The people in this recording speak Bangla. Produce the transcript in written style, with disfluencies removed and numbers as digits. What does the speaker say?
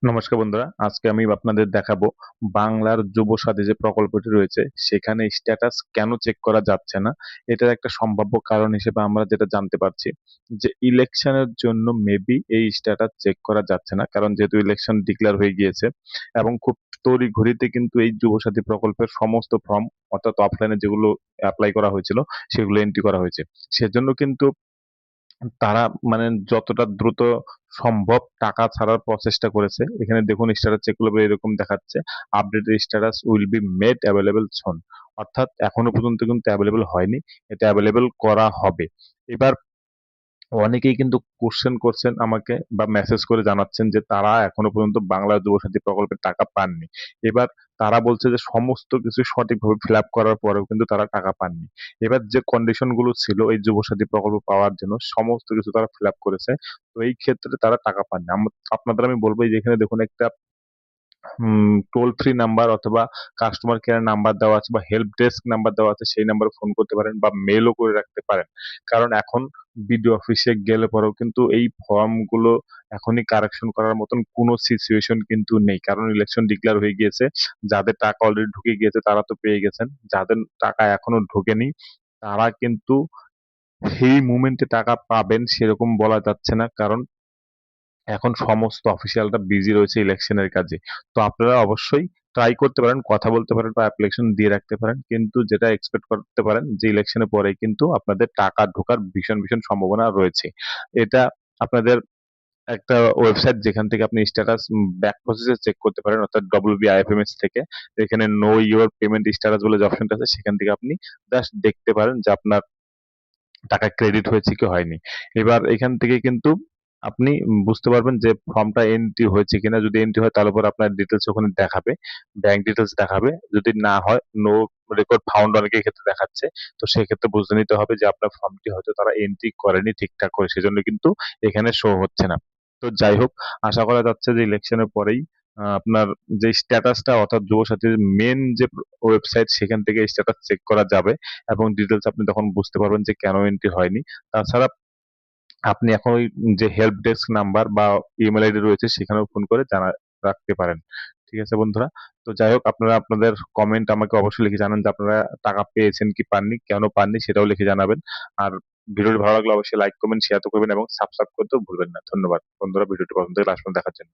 নমস্কার বন্ধুরা, আজকে আমি আপনাদের দেখাবো বাংলার যুবসাথী যে প্রকল্পটি রয়েছে সেখানে স্ট্যাটাস কেন চেক করা যাচ্ছে না। এটার একটা সম্ভাব্য কারণ হিসেবে আমরা যেটা জানতে পারছি যে ইলেকশনের জন্য মেবি এই স্ট্যাটাস চেক করা যাচ্ছে না, কারণ যেহেতু ইলেকশন ডিক্লেয়ার হয়ে গিয়েছে এবং খুব তড়িঘড়িতে কিন্তু এই যুবসাথী প্রকল্পের সমস্ত ফর্ম, অর্থাৎ অফলাইনে যেগুলো অ্যাপ্লাই করা হয়েছিল সেগুলো এন্ট্রি করা হয়েছে। সেজন্য কিন্তু তারা মানে যতটা দ্রুত সম্ভব টাকা ছাড়ার প্রচেষ্টা করেছে। এখানে দেখুন স্ট্যাটাস চেক করলে এরকম দেখাচ্ছে, update status will be made available soon. অর্থাৎ এখনো পর্যন্ত কিন্তু অ্যাভেলেবল হয়নি, এটা অ্যাভেলেবল করা হবে। এবার অনেকেই কিন্তু কোশ্চেন করছেন আমাকে বা মেসেজ করে জানাচ্ছেন যে তারা এখনো পর্যন্ত বাংলা যুবসাথী প্রকল্পের টাকা পাননি। এবার তারা বলছে যে সমস্ত কিছু সঠিকভাবে ফিল আপ করার পরেও কিন্তু তারা টাকা পাননি। এবার যে কন্ডিশন গুলো ছিল এই যুবসাথী প্রকল্প পাওয়ার জন্য সমস্ত কিছু তারা ফিল আপ করেছে, তো এই ক্ষেত্রে তারা টাকা পাননি। আপনাদের আমি বলবো এই যে এখানে দেখুন একটা টোল ফ্রি নাম্বার অথবা কাস্টমার কেয়ার নাম্বার দেওয়া আছে বা হেল্প ডেস্ক নাম্বার দেওয়া আছে, সেই নাম্বারে ফোন করতে পারেন বা মেলও করে রাখতে পারেন। কারণ এখন বিডিও অফিসে গেলে পরেও কিন্তু এই ফর্ম গুলো এখনই কারেকশন করার মতন কোনো সিচুয়েশন কিন্তু নেই, কারণ ইলেকশন ডিক্লেয়ার হয়ে গিয়েছে। যাদের টাকা অলরেডি ঢুকে গিয়েছে তারা তো পেয়ে গেছেন, যাদের টাকা এখনো ঢোকেনি তারা কিন্তু সেই মুমেন্টে টাকা পাবেন সেরকম বলা যাচ্ছে না, কারণ এখন সমস্ত অফিসিয়ালরা বিজি রয়েছে ইলেকশনের কাজে। তো আপনারা অবশ্যই ট্রাই করতে পারেন, কথা বলতে পারেন বা অ্যাপ্লিকেশন দিয়ে রাখতে পারেন, কিন্তু যেটা এক্সপেক্ট করতে পারেন যে ইলেকশনের পরে কিন্তু আপনাদের টাকা ঢোকার ভীষণ ভীষণ সম্ভাবনা রয়েছে। এটা আপনাদের একটা ওয়েবসাইট যেখান থেকে আপনি স্ট্যাটাস ব্যাক প্রসেসে চেক করতে পারেন, অর্থাৎ WBIFMS থেকে। এখানে নো ইউর পেমেন্ট স্ট্যাটাস বলে যে অপশনটা আছে সেখান থেকে আপনি জাস্ট দেখতে পারেন যে আপনার টাকা ক্রেডিট হয়েছে কি হয়নি। এবার এখান থেকে কিন্তু আপনি বুঝতে পারবেন যে ফর্মটা এন্ট্রি হয়েছে কিনা। যদি এন্ট্রি হয় তাহলে পরে আপনার ডিটেলস ওখানে দেখাবে, ব্যাংক ডিটেলস দেখাবে। যদি না হয় নো রেকর্ড ফাউন্ড অনেকের ক্ষেত্রে দেখাচ্ছে। তো সেক্ষেত্রে বুঝে নিতে হবে যে আপনার ফর্মটি হয়তো তারা এন্ট্রি করেনি ঠিকঠাক করে, সেজন্য কিন্তু এখানে শো হচ্ছে না। তো যাই হোক, আশা করা যাচ্ছে যে ইলেকশনের পরেই আপনার যে স্ট্যাটাসটা, অর্থাৎ যুবসাথীর মেন যে ওয়েবসাইট সেখান থেকে স্ট্যাটাস চেক করা যাবে এবং ডিটেলস আপনি তখন বুঝতে পারবেন যে কেন এন্ট্রি হয়নি। তাছাড়া আপনি এখন ওই যে হেল্প ডেস্ক নাম্বার বা ইমেল আইডি রয়েছে সেখানেও ফোন করে জানা রাখতে পারেন। ঠিক আছে বন্ধুরা? তো যাই হোক, আপনারা আপনাদের কমেন্ট আমাকে অবশ্যই লিখে জানান যে আপনারা টাকা পেয়েছেন কি পাননি, কেন পাননি সেটাও লিখে জানাবেন। আর ভিডিওটি ভালো লাগলে অবশ্যই লাইক, কমেন্ট, শেয়ার তো করবেন এবং সাবস্ক্রাইব করতেও ভুলবেন না। ধন্যবাদ বন্ধুরা ভিডিওটি প্রথম থেকে লাস্ট পর্যন্ত দেখার জন্য।